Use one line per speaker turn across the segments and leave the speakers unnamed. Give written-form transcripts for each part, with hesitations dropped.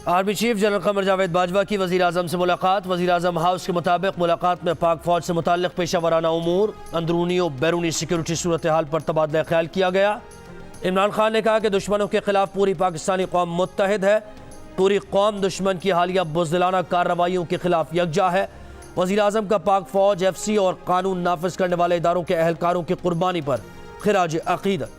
Army chief general Qamar Javed Bajwa की वज़ीर आज़म से मुलाकात। वज़ीर आज़म हाउस के मुताबिक मुलाकात में पाक फ़ौज से मुताल्लिक़ पेशा वराना उमूर, अंदरूनी और बैरूनी सिक्योरिटी सूरत हाल पर तबादला ख्याल किया गया। इमरान खान ने कहा कि दुश्मनों के खिलाफ पूरी पाकिस्तानी कौम मुत्तहिद है, पूरी कौम दुश्मन की हालिया बुज़दिलाना कार्रवाइयों के खिलाफ यकजा है। वज़ीर आज़म का पाक फ़ौज, FC और कानून नाफिज करने वाले इदारों के अहलकारों की कुर्बानी पर खिराज अक़ीदत।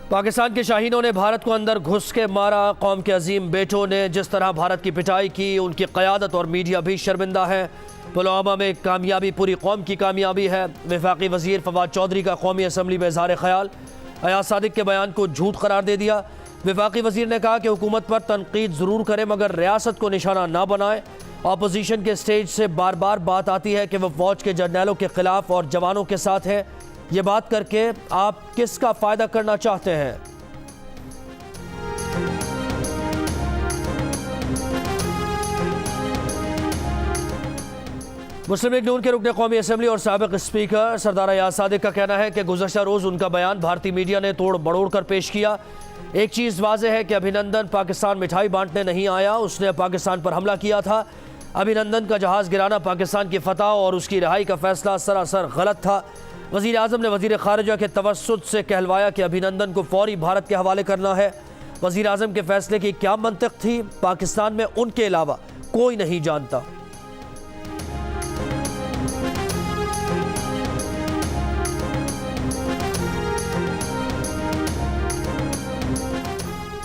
पाकिस्तान के शाहीनों ने भारत को अंदर घुस के मारा। कौम के अजीम बेटों ने जिस तरह भारत की पिटाई की, उनकी क़यादत और मीडिया भी शर्मिंदा है। पुलवामा में कामयाबी पूरी कौम की कामयाबी है। वफाकी वज़ीर फवाद चौधरी का कौमी असम्बली में इज़हार ख़याल, अयाज सादिक के बयान को झूठ करार दे दिया। वफाकी वज़ीर ने कहा कि हुकूमत पर तनकीद ज़रूर करें मगर रियासत को निशाना ना बनाए। अपोजिशन के स्टेज से बार बार बात आती है कि वह फ़ौज के जर्नैलों के ख़िलाफ़ और जवानों के साथ है। ये बात करके आप किसका फ़ायदा करना चाहते हैं? मुस्लिम लीग नून के रुकने कौमी असम्बली और साबिक स्पीकर सरदार अयाज सादिक का कहना है कि गुज़श्ता रोज़ उनका बयान भारतीय मीडिया ने तोड़ मड़ोड़ कर पेश किया। एक चीज़ वाज़ेह है कि अभिनंदन पाकिस्तान मिठाई बांटने नहीं आया, उसने पाकिस्तान पर हमला किया था। अभिनंदन का जहाज़ गिराना पाकिस्तान की फतह और उसकी रिहाई का फैसला सरासर गलत था। वज़ीर आज़म ने वज़ीर ख़ारिजा के तवस्सुत से कहलवाया कि अभिनंदन को फौरी भारत के हवाले करना है। वज़ीर आज़म के फैसले की क्या मंतिक़ थी, पाकिस्तान में उनके अलावा कोई नहीं जानता।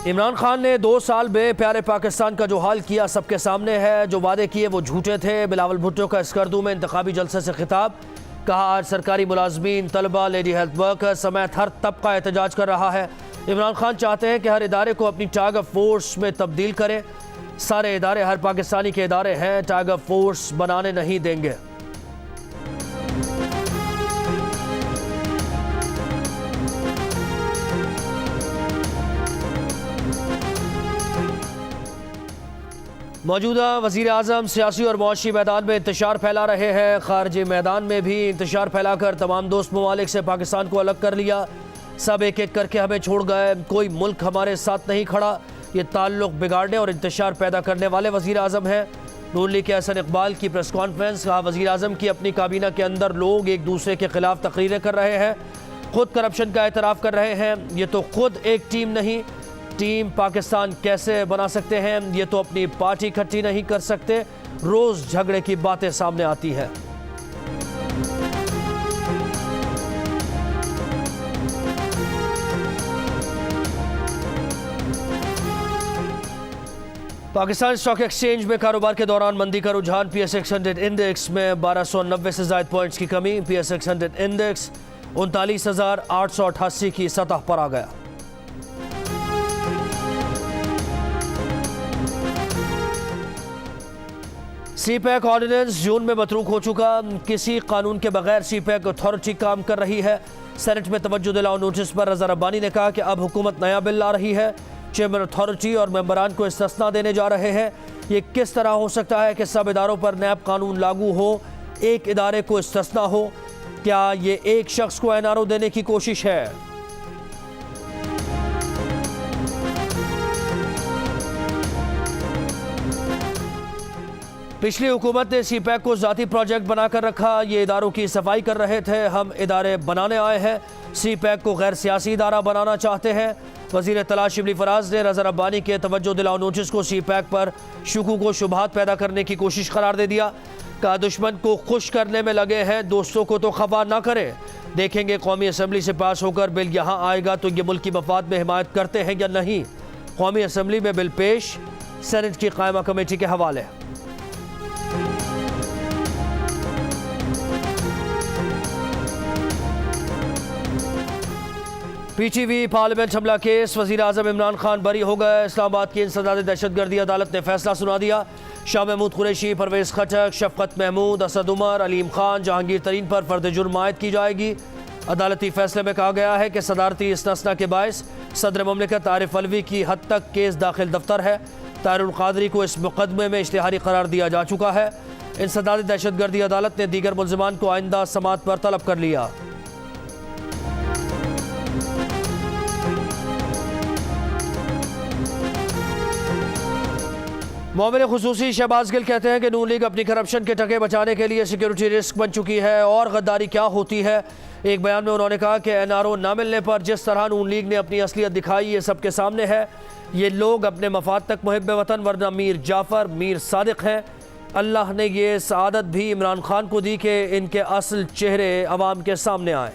इमरान खान ने 2 साल में प्यारे पाकिस्तान का जो हाल किया सबके सामने है। जो वादे किए वो झूठे थे। बिलावल भुट्टो का स्कर्दू में इंतखाबी जलसे से खिताब, कहा आज सरकारी मुलाजमीन, तलबा, लेडी हेल्थ वर्कर समेत हर तबका एहतजाज कर रहा है। इमरान खान चाहते हैं कि हर इदारे को अपनी टाइगर फोर्स में तब्दील करें। सारे इदारे हर पाकिस्तानी के इदारे हैं, टाइगर फोर्स बनाने नहीं देंगे। मौजूदा वज़ीर आज़म सियासी और मुआशी मैदान में इंतशार फैला रहे हैं। खारजी मैदान में भी इंतशार फैलाकर तमाम दोस्त ममालिक से पाकिस्तान को अलग कर लिया। सब एक एक करके हमें छोड़ गए, कोई मुल्क हमारे साथ नहीं खड़ा। ये ताल्लुक़ बिगाड़ने और इंतशार पैदा करने वाले वज़ीर आज़म हैं। नून लीग के हसन इकबाल की प्रेस कॉन्फ्रेंस, कहा वज़ीर आज़म की अपनी काबीना के अंदर लोग एक दूसरे के खिलाफ तकरीरें कर रहे हैं, खुद करप्शन का एतराफ़ कर रहे हैं। ये तो खुद एक टीम नहीं, टीम पाकिस्तान कैसे बना सकते हैं? ये तो अपनी पार्टी इकट्ठी नहीं कर सकते। रोज झगड़े की बातें सामने आती है। पाकिस्तान स्टॉक एक्सचेंज में कारोबार के दौरान मंदी का रुझान। PSX 100 इंडेक्स में 1290 से ज़ायद पॉइंट्स की कमी। PSX 100 इंडेक्स 39,888 की सतह पर आ गया। CPEC ऑर्डिनेंस जून में मतरूक हो चुका। किसी कानून के बगैर CPEC अथॉरिटी काम कर रही है। सेनेट में तवज्जो दिलाओ नोटिस पर रज़ा रब्बानी ने कहा कि अब हुकूमत नया बिल ला रही है, चेयरमैन अथॉरिटी और मेंबरान को इस्तिस्ना देने जा रहे हैं। ये किस तरह हो सकता है कि सब इदारों पर नैब कानून लागू हो, एक इदारे को इस्तिस्ना हो? क्या ये एक शख्स को NRO देने की कोशिश है? पिछली हुकूमत ने CPEC को ज़ाती प्रोजेक्ट बनाकर रखा। ये इदारों की सफाई कर रहे थे, हम इदारे बनाने आए हैं। CPEC को गैर सियासी इदारा बनाना चाहते हैं। वज़ीर तला शिबली फराज ने रज़ा रब्बानी के तवज्जो दिलाओ नोटिस को CPEC पर शुकूक व शुबहात पैदा करने की कोशिश करार दे दिया। कहा दुश्मन को खुश करने में लगे हैं, दोस्तों को तो खफा ना करें। देखेंगे कौमी असम्बली से पास होकर बिल यहाँ आएगा तो ये मुल्क की मफाद में हिमायत करते हैं या नहीं। कौमी असम्बली में बिल पेश, सेनेट की कायमा कमेटी के हवाले। PTV पार्लियामेंट हमला केस, वज़ीर आज़म इमरान खान बरी हो गए। इस्लामाबाद की इंसदाद दहशतगर्दी अदालत ने फैसला सुना दिया। शाह महमूद कुरैशी, परवेज़ खटक, शफ़क़त महमूद, असद उमर, अलीम खान, जहांगीर तरीन पर फ़र्द जुर्म आयद की जाएगी। अदालती फैसले में कहा गया है कि सदारती इस्तिस्ना के बायस सदर ममलिकत आरिफ अलवी की हद तक केस दाखिल दफ्तर है। तारुल क़ादरी को इस मुकदमे में इश्तिहारी करार दिया जा चुका है। इंसदाद दहशतगर्दी अदालत ने दीगर मुल्ज़िमान को आइंदा समाअत पर तलब कर लिया। मोमिन खुसूसी शहबाज गिल कहते हैं कि नून लीग अपनी करप्शन के टके बचाने के लिए सिक्योरिटी रिस्क बन चुकी है और गद्दारी क्या होती है। एक बयान में उन्होंने कहा कि NRO न मिलने पर जिस तरह नून लीग ने अपनी असलियत दिखाई ये सबके सामने है। ये लोग अपने मफाद तक मुहिब वतन वरना मीर जाफ़र मीर सादिक हैं। अल्लाह ने ये सआदत भी इमरान खान को दी कि इनके असल चेहरे अवाम के सामने आए।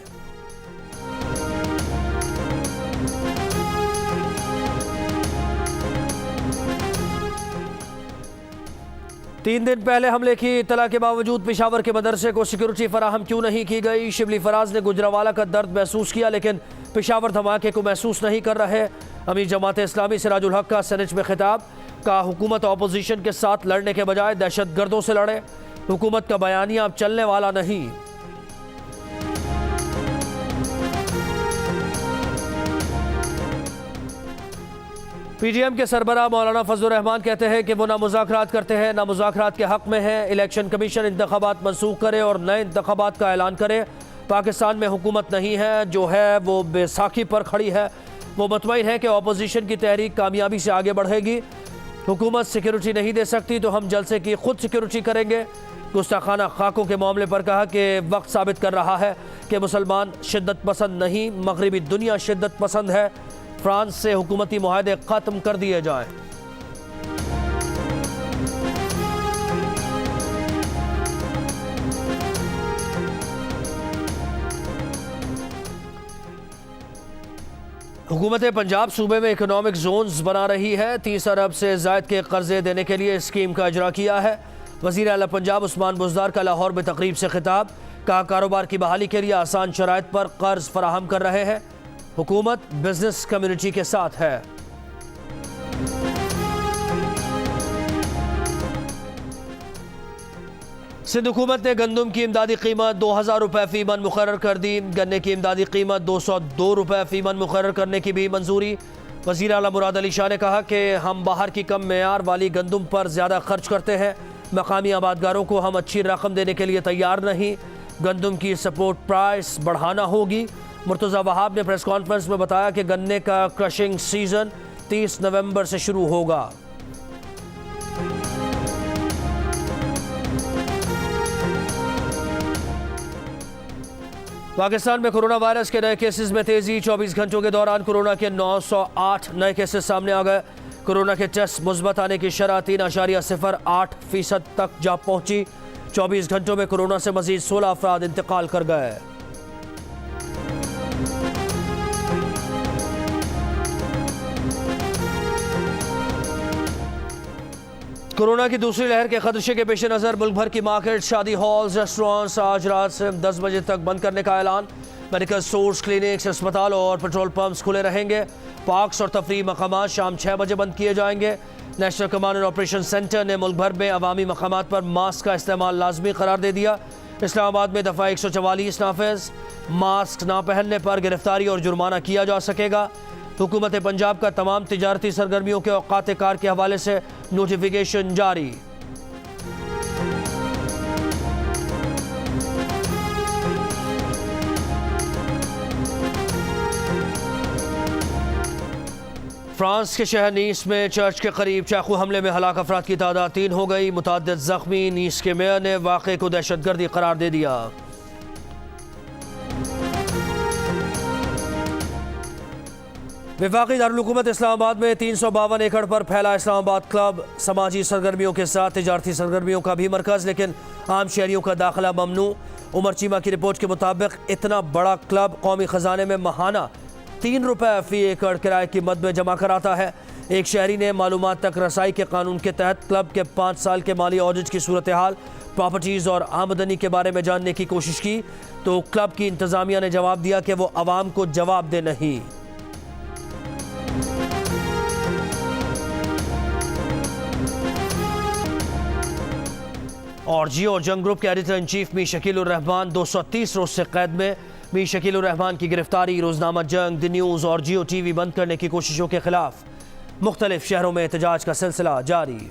तीन दिन पहले हमले की इत्तला के बावजूद पेशावर के मदरसे को सिक्योरिटी फराहम क्यों नहीं की गई। शिबली फराज ने गुजरावाला का दर्द महसूस किया लेकिन पेशावर धमाके को महसूस नहीं कर रहे। अमीर जमात इस्लामी सिराजुल हक का सेनेट में खिताब, का हुकूमत अपोजिशन के साथ लड़ने के बजाय दहशत गर्दों से लड़े। हुकूमत का बयानिया अब चलने वाला नहीं। PDM के सरबराह मौलाना फजलुर रहमान कहते हैं कि वो ना मुज़ाकरात करते हैं ना मुज़ाकरात के हक़ में हैं। इलेक्शन कमीशन इंतखाबात मनसूख करे और नए इंतखाबात का ऐलान करे। पाकिस्तान में हुकूमत नहीं है, जो है वो बैसाखी पर खड़ी है। वो मुतमईन है कि अपोजिशन की तहरीक कामयाबी से आगे बढ़ेगी। हुकूमत सिक्योरिटी नहीं दे सकती तो हम जलसे की खुद सिक्योरिटी करेंगे। गुस्ताखाना खाकों के मामले पर कहा कि वक्त साबित कर रहा है कि मुसलमान शिद्दत पसंद नहीं, मगरबी दुनिया शिद्दत पसंद है। फ्रांस से हुकूमती मुआहदे ख़त्म कर दिए जाएं। हुकूमत पंजाब सूबे में इकोनॉमिक जोन्स बना रही है। 30 अरब से ज़ायद के कर्जे देने के लिए स्कीम का इजरा किया है। वज़ीर आला पंजाब उस्मान बुज़दार का लाहौर में तकरीब से खिताब, कहा कारोबार की बहाली के लिए आसान शराइत पर कर्ज फराहम कर रहे हैं। हुकूमत बिजनेस कम्युनिटी के साथ है। सिंध हुकूमत ने गंदम की इमदादी कीमत 2000 रुपये फ़ी मन मुकर्रर कर दी। गन्ने की इमदादी कीमत 202 रुपये फ़ी मन मुकर्रर करने की भी मंजूरी। वज़ीर आला मुराद अली शाह ने कहा कि हम बाहर की कम मेयार वाली गंदम पर ज़्यादा खर्च करते हैं। मकामी आबादगारों को हम अच्छी रकम देने के लिए तैयार नहीं। गंदम की सपोर्ट प्राइस बढ़ाना होगी। मुर्तज़ा वहाब ने प्रेस कॉन्फ्रेंस में बताया कि गन्ने का क्रशिंग सीज़न 30 नवंबर से शुरू होगा। पाकिस्तान में कोरोना वायरस के नए केसेस में तेजी। 24 घंटों के दौरान कोरोना के 908 नए केसेस सामने आ गए। कोरोना के टेस्ट मुस्बत आने की शरह 3.08% तक जा पहुंची। 24 घंटों में कोरोना से मजीद 16 अफराद इंतकाल कर गए। कोरोना की दूसरी लहर के खदशे के पेश नज़र मुल्क भर की मार्केट, शादी हॉल्स, रेस्टोरेंट्स आज रात से 10 बजे तक बंद करने का ऐलान। मेडिकल स्टोर्स, क्लिनिक्स, अस्पताल और पेट्रोल पंप्स खुले रहेंगे। पार्क्स और तफरीह मकामात शाम 6 बजे बंद किए जाएंगे। National command and operation centre ने मुल्क भर में अवामी मकामात पर मास्क का इस्तेमाल लाजमी करार दे दिया। इस्लामाबाद में दफ़ा 144 नाफिज। मास्क ना पहनने पर गिरफ्तारी और जुर्माना किया जा सकेगा। हुकूमत पंजाब का तमाम तिजारती सरगर्मियों के औकात कार के हवाले से नोटिफिकेशन जारी। फ्रांस के शहर नीस में चर्च के करीब चाकू हमले में हलाक अफराद की तादाद 3 हो गई। मुतअद्दिद जख्मी। नीस के मेयर ने वाक़े को दहशतगर्दी करार दे दिया। वफाकी दारुल हुकूमत इस्लामाबाद में 352 एकड़ पर फैला इस्लामाबाद क्लब समाजी सरगर्मियों के साथ तिजारती सरगर्मियों का भी मरकज़, लेकिन आम शहरियों का दाखिला ममनू। उमर चीमा की रिपोर्ट के मुताबिक इतना बड़ा क्लब कौमी ख़जाने में माहाना 3 रुपये फ़ी एकड़ किराए की मद में जमा कराता है। एक शहरी ने मालूमात तक रसाई के कानून के तहत क्लब के 5 साल के माली ऑडिट की सूरत हाल, प्रॉपर्टीज़ और आमदनी के बारे में जानने की कोशिश की तो क्लब की इंतज़ामिया ने जवाब दिया कि वो आवाम को जवाब दे नहीं। और जियो जंग ग्रुप के editor in chief Mir Shakilur Rahman 230 रोज से कैद में। मीर शकीलुर रहमान की गिरफ्तारी, रोजनामा जंग, द न्यूज़ और जियो TV बंद करने की कोशिशों के खिलाफ मुख्तलिफ शहरों में एहतजाज का सिलसिला जारी।